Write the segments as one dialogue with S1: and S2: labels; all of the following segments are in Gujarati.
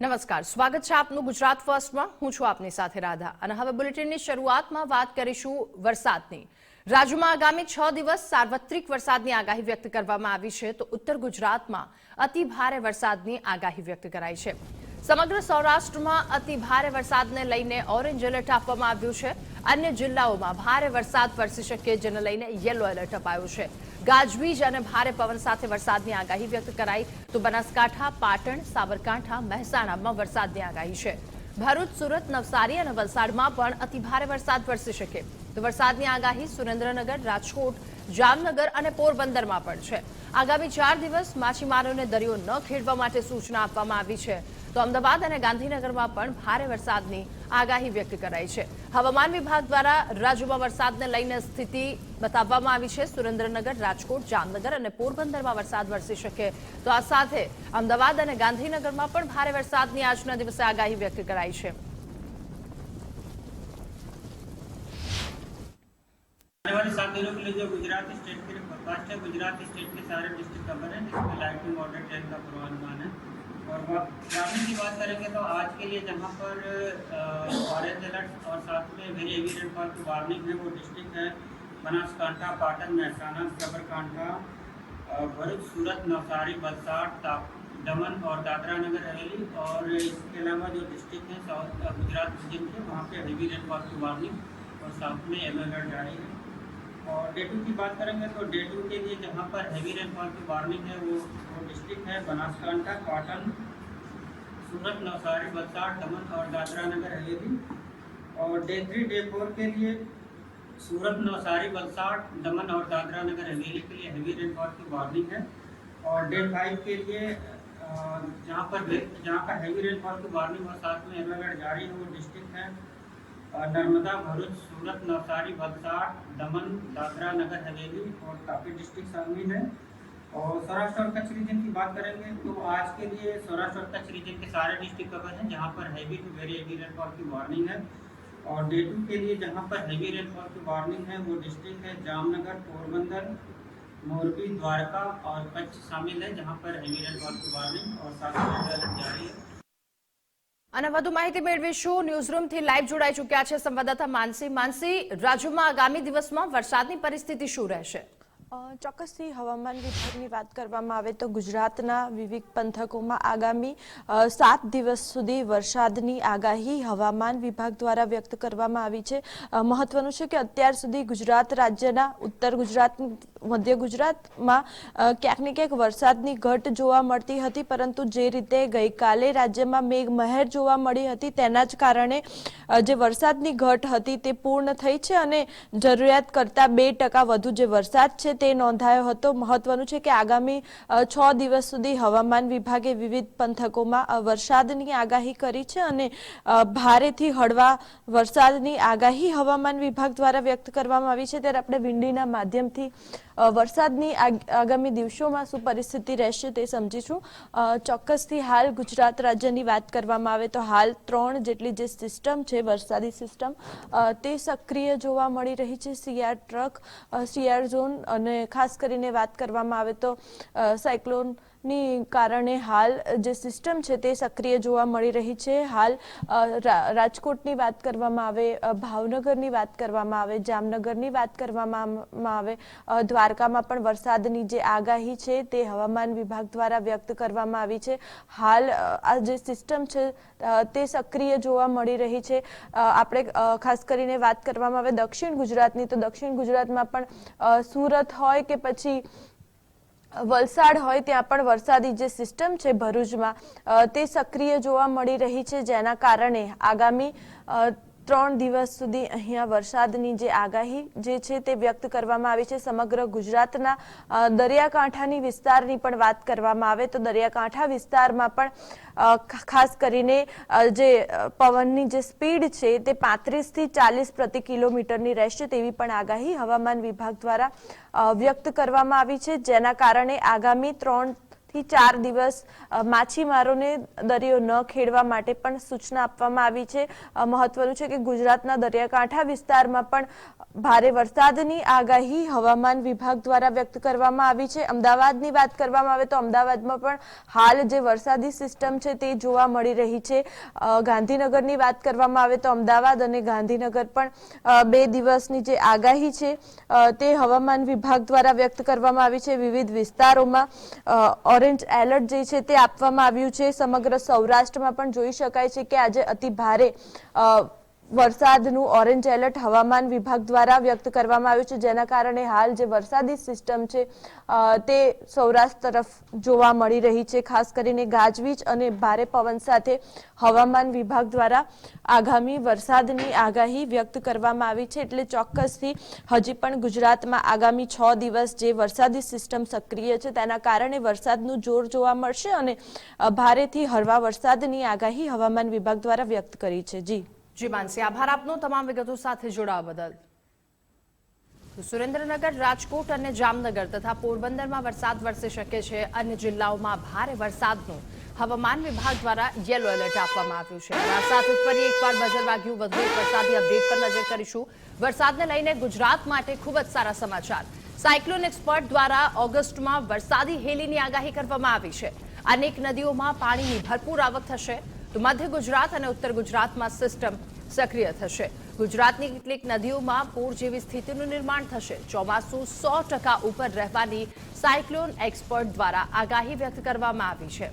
S1: નમસ્કાર, સ્વાગત છે આપનું ગુજરાત ફર્સ્ટમાં। હું છું આપની સાથે રાધા અને હવે બુલેટિનની શરૂઆતમાં વાત કરીશું વરસાદની। રાજ્યમાં આગામી 6 દિવસ સાર્વત્રિક વરસાદની આગાહી વ્યક્ત કરવામાં આવી છે, તો ઉત્તર ગુજરાતમાં અતિ ભારે વરસાદની આગાહી વ્યક્ત કરાઈ છે। સમગ્ર સૌરાષ્ટ્રમાં અતિ ભારે વરસાદને લઈને ઓરેન્જ એલર્ટ આપવામાં આવ્યું છે। અન્ય જિલ્લાઓમાં ભારે વરસાદ વરસી શકે જેને લઈને યલો એલર્ટ અપાયું છે। ગાજવીજ અને ભારે પવન સાથે વરસાદની આગાહી વ્યક્ત કરાઈ, તો બનાસકાંઠા, પાટણ, સાબરકાંઠા, મહેસાણામાં વરસાદની આગાહી છે। ભરૂચ, સુરત, નવસારી અને વલસાડમાં પણ અતિ ભારે વરસાદ વરસી શકે, તો વરસાદની આગાહી સુરેન્દ્રનગર, રાજકોટ, જામનગર અને પોરબંદરમાં પણ છે। આગામી 4 દિવસ માછીમારોને દરિયો ન ખેડવા માટે સૂચના આપવામાં આવી છે, તો અમદાવાદ અને ગાંધીનગરમાં પણ ભારે વરસાદની આગાહી વ્યક્ત કરાઈ છે। હવામાન વિભાગ દ્વારા રાજ્યમાં વરસાદને લઈને સ્થિતિ બતાવવામાં આવી છે। સુરેન્દ્રનગર, રાજકોટ, જામનગર અને પોરબંદરમાં વરસાદ વરસી શકે, તો આ સાથે અમદાવાદ અને ગાંધીનગરમાં પણ ભારે વરસાદની આજના દિવસે આગાહી વ્યક્ત કરાઈ છે।
S2: आने वाले 7 दिनों के लिए जो गुजरात स्टेट के लिए फोरकास्ट है, गुजरात स्टेट के सारे डिस्ट्रिक्ट कवर हैं, जिसमें लाइट टू मॉडरेट रेन का पूर्वानुमान है। और वार्निंग की बात करेंगे तो आज के लिए जहां पर ऑरेंज अलर्ट और साथ में वेरी हेवी रेनफॉल की वार्निंग है, वो डिस्ट्रिक्ट है बनासकांठा, पाटन, महसाणा, साबरकांठा, भरूच, सूरत, नवसारी, वलसाड, दमन और दादरा नगर हवेली। और इसके अलावा जो डिस्ट्रिक्ट है साउथ गुजरात रीजन के, वहाँ पे हेवी रेनफॉल की वार्निंग और साथ में येलो अलर्ट जारी है। और डे 2 की बात करेंगे तो डे 2 के लिए जहाँ पर हैवी रेनफॉल की वार्निंग है वो डिस्ट्रिक्ट है बनासकांठा, पाटन, सूरत, नवसारी, वलसाड, दमन और दादरा नगर हवेली। और डे 3 डे 4 के लिए सूरत, नवसारी, वलसाड, दमन और दादरा नगर हवेली के लिए हैवी रेनफॉल की वार्निंग है। और डे 5 के लिए जहाँ का हैवी रेनफॉल की वार्निंग और साथ में येलो अलर्ट जारी है वो डिस्ट्रिक्ट है नर्मदा, भरूच, सूरत, नवसारी, वलसाड, दमन, दादरा नगर हवेली और काफ़ी डिस्ट्रिक्ट शामिल है। और सौराष्ट्र और कच्छ रीजन की बात करेंगे तो आज के लिए सौराष्ट्र और कच्छ रीजन के सारे डिस्ट्रिक्ट कवर हैं, जहां पर heavy to very heavy rainfall की वार्निंग है। और डे 2 के लिए जहां पर हैवी रेनफॉल की वार्निंग है वो डिस्ट्रिक्ट है जामनगर, पोरबंदर, मोरबी, द्वारका और कच्छ शामिल है, जहां पर हैवी रेनफॉल की वार्निंग और साथ में अलर्ट जारी है।
S1: અને વધુ માહિતી મેળવીશું। ન્યૂઝરૂમથી લાઈવ જોડાઈ ચૂક્યા છે સંવાદદાતા માનસી। રાજ્યમાં આગામી દિવસમાં વરસાદની પરિસ્થિતિ શું રહેશે?
S3: ચોક્કસથી હવામાન વિભાગની વાત કરવામાં આવે તો ગુજરાતના વિવિધ પંથકોમાં આગામી 7 દિવસ સુધી વરસાદની આગાહી હવામાન વિભાગ દ્વારા વ્યક્ત કરવામાં આવી છે। મહત્વનું છે કે અત્યાર સુધી ગુજરાત રાજ્યના ઉત્તર ગુજરાત, મધ્ય ગુજરાતમાં ક્યાંક ને ક્યાંક વરસાદની ઘટ જોવા મળતી હતી, પરંતુ જે રીતે ગઈકાલે રાજ્યમાં મેઘમહેર જોવા મળી હતી તેના જ કારણે જે વરસાદની ઘટ હતી તે પૂર્ણ થઈ છે અને જરૂરિયાત કરતાં 2% વધુ જે વરસાદ છે તે નોંધાયો હતો। મહત્વનું છે કે આગામી 6 દિવસ સુધી હવામાન વિભાગે વિવિધ પંથકોમાં વરસાદની આગાહી કરી છે અને ભારેથી હળવા વરસાદની આગાહી હવામાન વિભાગ દ્વારા વ્યક્ત કરવામાં આવી છે। ત્યારે આપણે વિંડીના માધ્યમથી વરસાદની આગામી દિવસોમાં શું પરિસ્થિતિ રહેશે તે સમજીશું। ચોક્કસથી હાલ ગુજરાત રાજ્યની વાત કરવામાં આવે તો હાલ 3 જેટલી જે સિસ્ટમ છે, વરસાદી સિસ્ટમ તે સક્રિય જોવા મળી રહી છે। સિયાર ટ્રક, સિયાર ઝોન અને ખાસ કરીને વાત કરવામાં આવે તો સાયક્લોનની કારણે હાલ જે સિસ્ટમ છે તે સક્રિય જોવા મળી રહી છે। હાલ રાજકોટની વાત કરવામાં આવે, ભાવનગરની વાત કરવામાં આવે, જામનગરની વાત કરવામાં આવે, દ્વારકામાં પણ વરસાદની જે આગાહી છે તે હવામાન વિભાગ દ્વારા વ્યક્ત કરવામાં આવી છે। હાલ આ જે સિસ્ટમ છે તે સક્રિય જોવા મળી રહી છે। આપણે ખાસ કરીને વાત કરવામાં આવે દક્ષિણ ગુજરાતની તો દક્ષિણ ગુજરાતમાં પણ સુરત હોય કે પછી વલસાડ હોય ત્યાં પણ વરસાદી જે સિસ્ટમ છે ભરૂચમાં તે સક્રિય જોવા મળી રહી છે, જેના કારણે આગામી 3 દિવસ સુધી અહીંયા વરસાદની જે આગાહી જે છે તે વ્યક્ત કરવામાં આવી છે। સમગ્ર ગુજરાતના દરિયાકાંઠાની વિસ્તારની પણ વાત કરવામાં આવે તો દરિયાકાંઠા વિસ્તારમાં પણ ખાસ કરીને જે પવનની જે સ્પીડ છે તે 35 થી 40 પ્રતિ કિલોમીટરની રહેશે તેવી પણ આગાહી હવામાન વિભાગ દ્વારા વ્યક્ત કરવામાં આવી છે, જેના કારણે આગામી 3 થી 4 દિવસ માછીમારોને દરિયો ન ખેડવા માટે પણ સૂચના આપવામાં આવી છે। મહત્વનું છે કે ગુજરાતના દરિયાકાંઠા વિસ્તારમાં પણ ભારે વરસાદની આગાહી હવામાન વિભાગ દ્વારા વ્યક્ત કરવામાં આવી છે. અમદાવાદની વાત કરવામાં આવે તો અમદાવાદમાં પણ હાલ જે વરસાદી સિસ્ટમ છે તે જોવા મળી રહી છે. ગાંધીનગરની વાત કરવામાં આવે તો અમદાવાદ અને ગાંધીનગર પણ 2 દિવસની જે આગાહી છે તે હવામાન વિભાગ દ્વારા વ્યક્ત કરવામાં આવી છે. વિવિધ વિસ્તારોમાં ઓરેન્જ એલર્ટ જે છે તે આપવામાં આવ્યું છે. સમગ્ર સૌરાષ્ટ્રમાં પણ જોઈ શકાય છે કે આજે અતિ ભારે વરસાદનું ઓરેન્જ એલર્ટ હવામાન વિભાગ દ્વારા વ્યક્ત કરવામાં આવ્યું છે, જેના કારણે હાલ જે વરસાદી સિસ્ટમ છે તે સૌરાષ્ટ્ર તરફ જોવા મળી રહી છે. ખાસ કરીને ગાજવીજ અને ભારે પવન સાથે હવામાન વિભાગ દ્વારા આગામી વરસાદની આગાહી વ્યક્ત કરવામાં આવી છે. એટલે ચોક્કસથી હજી પણ ગુજરાતમાં આગામી 6 દિવસ જે વરસાદી સિસ્ટમ સક્રિય છે તેના કારણે વરસાદનું જોર જોવા મળશે અને ભારેથી હળવા વરસાદની આગાહી હવામાન વિભાગ દ્વારા વ્યક્ત કરી છે.
S1: જી માનસી, આભાર આપનો તમામ વિગતો સાથે જોડાવા બદલ. સુરેન્દ્રનગર, રાજકોટ અને જામનગર તથા પોરબંદરમાં વરસાદ વરસી શકે છે. અન્ય જિલ્લાઓમાં ભારે વરસાદનું હવામાન વિભાગ દ્વારા યલો એલર્ટ આપવામાં આવ્યું છે. આ સાથે ફરી એકવાર બજર વાગ્યું. વધુ એક વરસાદી અપડેટ પર નજર કરીશું. વરસાદને લઈને ગુજરાત માટે ખૂબ જ સારા સમાચાર. સાયક્લોન એક્સપર્ટ દ્વારા ઓગસ્ટમાં વરસાદી હેલીની આગાહી કરવામાં આવી છે. અનેક નદીઓમાં પાણીની ભરપૂર આવક થશે તો મધ્ય ગુજરાત અને ઉત્તર ગુજરાતમાં સિસ્ટમ સક્રિય થશે. ગુજરાતની કેટલીક નદીઓમાં પૂર જેવી સ્થિતિનું નિર્માણ થશે. ચોમાસું 100% ઉપર રહેવાની સાયક્લોન એક્સપર્ટ દ્વારા આગાહી વ્યક્ત કરવામાં આવી છે.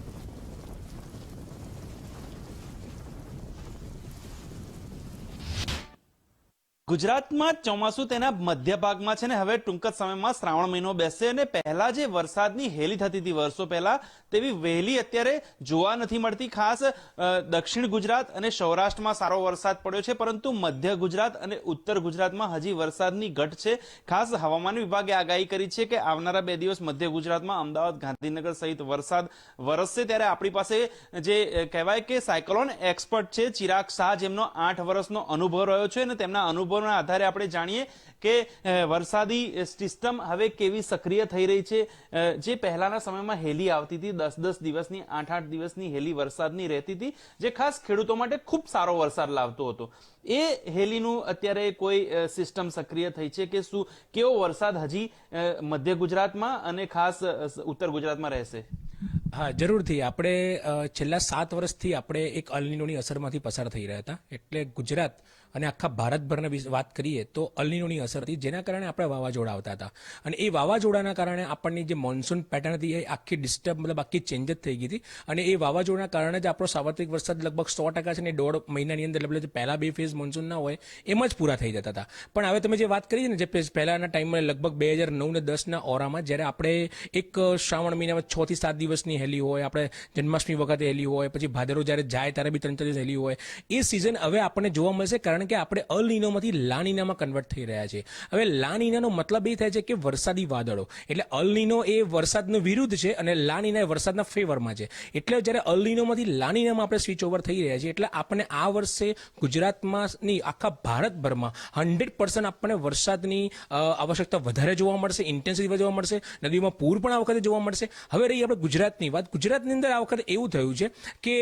S4: ગુજરાતમાં ચોમાસું તેના મધ્ય ભાગમાં છે ને હવે ટૂંક જ સમયમાં શ્રાવણ મહિનો બેસશે અને પહેલા જે વરસાદની હેલી થતી હતી વર્ષો પહેલા તેવી વહેલી અત્યારે જોવા નથી મળતી. ખાસ દક્ષિણ ગુજરાત અને સૌરાષ્ટ્રમાં સારો વરસાદ પડ્યો છે, પરંતુ મધ્ય ગુજરાત અને ઉત્તર ગુજરાતમાં હજી વરસાદની ઘટ છે. ખાસ હવામાન વિભાગે આગાહી કરી છે કે આવનારા 2 દિવસ મધ્ય ગુજરાતમાં અમદાવાદ, ગાંધીનગર સહિત વરસાદ વરસશે. ત્યારે આપણી પાસે જે કહેવાય કે સાયક્લોન એક્સપર્ટ છે ચિરાગ શાહ, જેમનો 8 વર્ષનો અનુભવ રહ્યો છે અને તેમના અનુભવ આધારે આપણે જાણીએ કે વરસાદી સિસ્ટમ હવે કેવી સક્રિય થઈ રહી છે. જે પહેલાના સમયમાં હેલી આવતી હતી, 10-10 દિવસની, 8-8 દિવસની હેલી વરસાદની રહેતી હતી, જે ખાસ ખેડૂતો માટે ખૂબ સારો વરસાદ લાવતો હતો. એ હેલીનું અત્યારે કોઈ સિસ્ટમ સક્રિય થઈ છે કે શું, કેવો વરસાદ હજી મધ્ય ગુજરાતમાં અને ખાસ ઉત્તર ગુજરાતમાં રહેશે?
S5: હા, જરૂરથી. આપણે છેલ્લા 7 વર્ષથી આપણે એક અલનીનોની અસરમાંથી પસાર થઈ રહ્યા હતા. એટલે ગુજરાત અને આખા ભારતભરની વાત કરીએ તો અલનીનોની અસર હતી, જેના કારણે આપણે વાવાઝોડા આવતા હતા. અને એ વાવાઝોડાના કારણે આપણની જે મોન્સૂન પેટર્ન હતી એ આખી ડિસ્ટર્બ, મતલબ આખી ચેન્જ જ થઈ ગઈ હતી. અને એ વાવાઝોડાના કારણે જ આપણો સાર્વત્રિક વરસાદ લગભગ 100% છે ને 1.5 મહિનાની અંદર, એટલે પહેલા 2 ફેઝ મોન્સૂન ના હોય એમ જ પૂરા થઈ જતા હતા. પણ હવે તમે જે વાત કરી ને, જે પહેલાના ટાઈમમાં લગભગ 2009 ને 10ના ઓરામાં જ્યારે આપણે એક શ્રાવણ મહિનામાં 6 થી 7 દિવસની હેલી હોય, આપણે જન્માષ્ટમી વખતે હેલી હોય, પછી ભાદરો જ્યારે જાય ત્યારે બી 3-4 દિવસ હેલી હોય, એ સિઝન હવે આપણને જોવા મળશે. કારણ કે આપણે અલ નીનોમાંથી લા નીનામાં કન્વર્ટ થઈ રહ્યા છે. હવે લા નીનાનો મતલબ એ થાય છે કે વરસાદી વાદળો. એટલે અલ નીનો એ વરસાદનો વિરુદ્ધ છે અને લા નીના એ વરસાદના ફેવરમાં છે. એટલે જ્યારે અલ નીનોમાંથી લા નીનામાં આપણે સ્વિચ ઓવર થઈ રહ્યા છીએ, એટલે આપણને આ વર્ષે ગુજરાતમાં નહીં, આખા ભારતભરમાં 100% આપણને વરસાદની આવશ્યકતા વધારે જોવા મળશે, ઇન્ટેન્સિટી જોવા મળશે, નદીમાં પૂર પણ આ વખતે જોવા મળશે. હવે રહી આપણે ગુજરાતની વાત. ગુજરાતની અંદર આ વખતે એવું થયું છે કે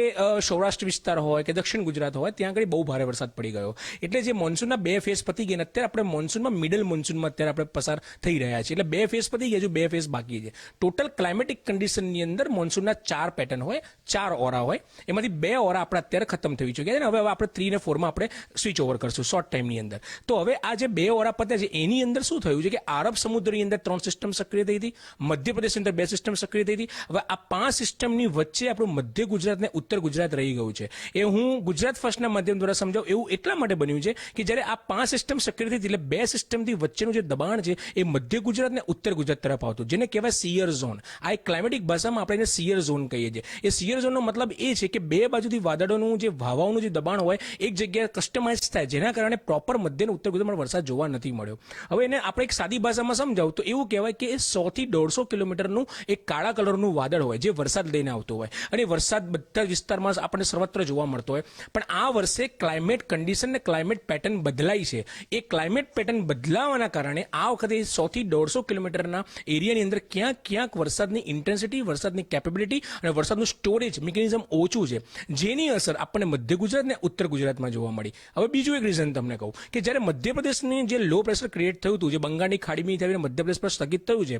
S5: સૌરાષ્ટ્ર વિસ્તાર હોય કે દક્ષિણ ગુજરાત હોય, ત્યાં આગળ બહુ ભારે વરસાદ પડી ગયો. એટલે જે મોન્સૂનના 2 ફેઝ પતી ગયા, અત્યારે આપણે મોન્સૂનમાં મિડલ મોન્સૂનમાં અત્યારે આપણે પસાર થઈ રહ્યા છીએ. એટલે 2 ફેઝ પતી ગયા, હજુ 2 ફેઝ બાકી છે. ટોટલ ક્લાઇમેટિક કન્ડિશનની અંદર મોન્સૂનના 4 પેટર્ન હોય, 4 ઓરા હોય, એમાંથી 2 ઓરા આપણે અત્યારે ખતમ થઈ ચૂક્યા છે. હવે આપણે 3 ને 4માં આપણે સ્વિચ ઓવર કરશું શોર્ટ ટાઈમની અંદર. તો હવે આ જે 2 ઓરા પત્યા છે એની અંદર શું થયું છે કે આરબ સમુદ્રની અંદર 3 સિસ્ટમ સક્રિય થઈ હતી, મધ્યપ્રદેશની અંદર 2 સિસ્ટમ સક્રિય થઈ હતી. હવે આ 5 સિસ્ટમની વચ્ચે આપણું મધ્ય ગુજરાત ને ઉત્તર ગુજરાત રહી ગયું છે. એ હું ગુજરાત ફર્સ્ટના માધ્યમ દ્વારા સમજાવું એવું એટલા માટે બન્યું છે કે જ્યારે આ 5 સિસ્ટમ સક્રિય થઈ, એટલે 2 સિસ્ટમથી વચ્ચેનું જે દબાણ છે એ મધ્ય ગુજરાત ને ઉત્તર ગુજરાત તરફ આવતું, જેને કહેવાય સિયર ઝોન. આ એક ક્લાઇમેટિક ભાષામાં આપણે એને સિયર ઝોન કહીએ છીએ. એ સિયર ઝોનનો મતલબ એ છે કે 2 બાજુથી વાદળોનું જે વાવાઓનું જે દબાણ હોય એક જગ્યાએ કસ્ટમાઇઝ થાય, જેના કારણે પ્રોપર મધ્ય અને ઉત્તર ગુજરાતમાં વરસાદ જોવા નથી મળ્યો. હવે એને આપણે એક સાદી ભાષામાં સમજાવું તો એવું કહેવાય કે એ 100 થી 150 કિલોમીટરનું એક કાળા કલરનું વાદળ હોય જે વરસાદ લઈને આવતો હોય, અને વરસાદ બધા વિસ્તારમાં આપણને સર્વત્ર જોવા મળતો હોય. પણ આ વર્ષે ક્લાઇમેટ કન્ડિશન ને ક્લાઇમેટ પેટર્ન બદલાઈ છે એ ક્લાઇમેટ પેટર્ન બદલાવાના કારણે આ વખતે 100 થી 150 કિલોમીટરના એરિયાની અંદર ક્યાંક ક્યાંક વરસાદની ઇન્ટેન્સિટી, વરસાદની કેપેબિલિટી અને વરસાદનું સ્ટોરેજ મિકેનિઝમ ઓછું છે, જેની અસર આપણને મધ્ય ગુજરાત અને ઉત્તર ગુજરાતમાં જોવા મળી. હવે બીજું એક રીઝન તમને કહું કે જ્યારે મધ્યપ્રદેશની જે લો પ્રેશર ક્રિએટ થયું હતું, જે બંગાળની ખાડીમાં થઈને મધ્યપ્રદેશ પર સ્થગિત થયું છે,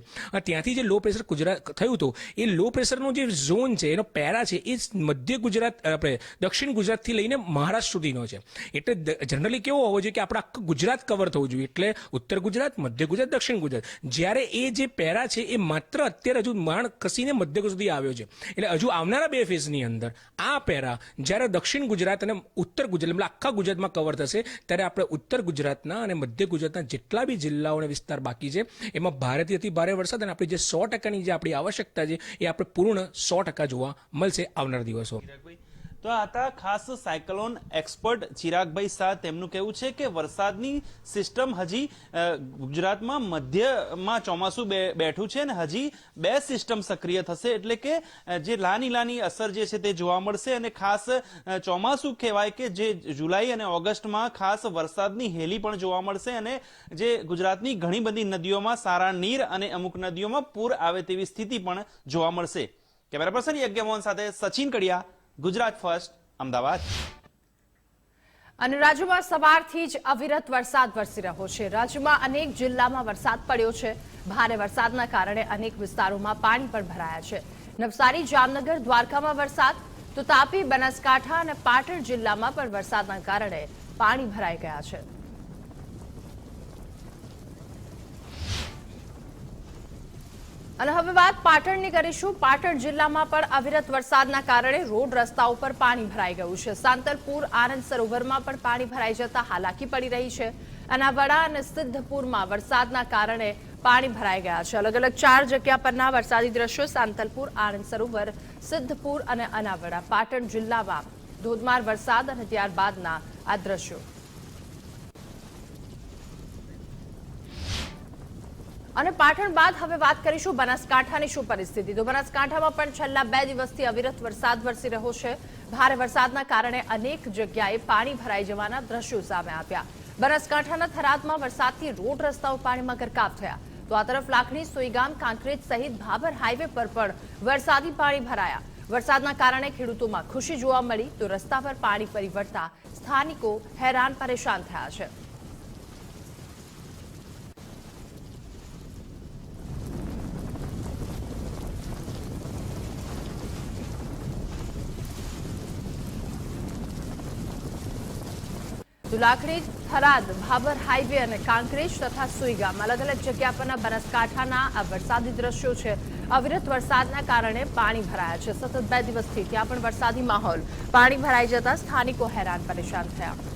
S5: ત્યાંથી જે લો પ્રેશર ગુજરાત થયું હતું, એ લો પ્રેશરનો જે ઝોન છે, એનો પેરા છે, એ મધ્ય ગુજરાત આપણે દક્ષિણ ગુજરાતથી લઈને મહારાષ્ટ્ર સુધીનો છે. એટલે જનરલી કેવો હોવો જોઈએ કે આપણે આખું ગુજરાત કવર થવું જોઈએ, એટલે ઉત્તર ગુજરાત, મધ્ય ગુજરાત, દક્ષિણ ગુજરાત. જ્યારે એ જે પેરા છે એ માત્ર અત્યારે હજુ માણ ખસીને મધ્ય ગુજરાત સુધી આવ્યો છે. એટલે હજુ આવનારા 2 ફેઝની અંદર આ પેરા જ્યારે દક્ષિણ ગુજરાત અને ઉત્તર ગુજરાત એટલે આખા ગુજરાતમાં કવર થશે, ત્યારે આપણે ઉત્તર ગુજરાતના અને મધ્ય ગુજરાતના જેટલા બી જિલ્લાઓ અને વિસ્તાર બાકી છે એમાં ભારેથી અતિ ભારે વરસાદ અને આપણી જે 100%ની જે આપણી આવશ્યકતા છે એ આપણે પૂર્ણ 100% જોવા મળશે આવનારા દિવસો.
S4: તો આ હતા ખાસ સાયક્લોન એક્સપર્ટ ચિરાગભાઈ શાહ. તેમનું કહેવું છે કે વરસાદની સિસ્ટમ હજી ગુજરાતમાં મધ્યમાં ચોમાસું બેઠું છે અને હજી 2 સિસ્ટમ સક્રિય થશે, એટલે કે જે નાની અસર જે છે તે જોવા મળશે. અને ખાસ ચોમાસું કહેવાય કે જે જુલાઈ અને ઓગસ્ટમાં ખાસ વરસાદની હેલી પણ જોવા મળશે અને જે ગુજરાતની ઘણી બધી નદીઓમાં સારા નીર અને અમુક નદીઓમાં પૂર આવે તેવી સ્થિતિ પણ જોવા મળશે. કેમેરા પર્સન યજ્ઞમોહન સાથે સચિન કડિયા, ગુજરાત ફર્સ્ટ, અમદાવાદ.
S1: અને રાજ્યમાં સવારથી જ અવિરત વરસાદ વરસી રહ્યો છે. રાજ્યમાં અનેક જિલ્લામાં વરસાદ પડ્યો છે. ભારે વરસાદના કારણે અનેક વિસ્તારોમાં પાણી પણ ભરાયા છે. નવસારી, જામનગર, દ્વારકામાં વરસાદ, તો તાપી, બનાસકાંઠા અને પાટણ જિલ્લામાં પણ વરસાદના કારણે પાણી ભરાઈ ગયા છે. અને હવે વાત પાટણની કરીશું. પાટણ જિલ્લામાં પણ અવિરત વરસાદના કારણે રોડ રસ્તાઓ પર પાણી ભરાઈ ગયું છે. સાંતલપુર, આનંદ સરોવરમાં પણ પાણી ભરાઈ જતા હાલાકી પડી રહી છે. અનાવાડા અને સિદ્ધપુરમાં વરસાદના કારણે પાણી ભરાઈ ગયા છે. અલગ અલગ 4 જગ્યા પરના વરસાદી દ્રશ્યો સાંતલપુર, આનંદ સરોવર, સિદ્ધપુર અને અનાવાડા. પાટણ જિલ્લામાં ધોધમાર વરસાદ અને ત્યારબાદના આ દ્રશ્યો. અને પાટણ બાદ હવે વાત કરીશું બનાસકાંઠાની શું પરિસ્થિતિ. તો બનાસકાંઠામાં પણ છેલ્લા 2 દિવસથી અવિરત વરસાદ વરસી રહ્યો છે. ભારે વરસાદના કારણે અનેક જગ્યાએ પાણી ભરાઈ જવાના દ્રશ્યો સામે આવ્યા. બનાસકાંઠાના થરાદમાં વરસાદથી રોડ રસ્તાઓ પાણીમાં ગરકાવ થયા. તો આ તરફ લાખણી, સોઈગામ, કાંકરેજ સહિત ભાભર હાઈવે પર પણ વરસાદી પાણી ભરાયા. વરસાદના કારણે ખેડૂતોમાં ખુશી જોવા મળી, તો રસ્તા પર પાણી ફરી વળતા સ્થાનિકો હેરાન પરેશાન થયા છે. લાખણી, થરાદ, ભાભર હાઈવે અને કાંકરેજ તથા સુઈગામ અલગ અલગ જગ્યા પરના બનાસકાંઠાના આ વરસાદી દ્રશ્યો છે. અવિરત વરસાદના કારણે પાણી ભરાયા છે. સતત 2 દિવસથી ત્યાં પણ વરસાદી માહોલ. પાણી ભરાઈ જતા સ્થાનિકો હેરાન પરેશાન થયા.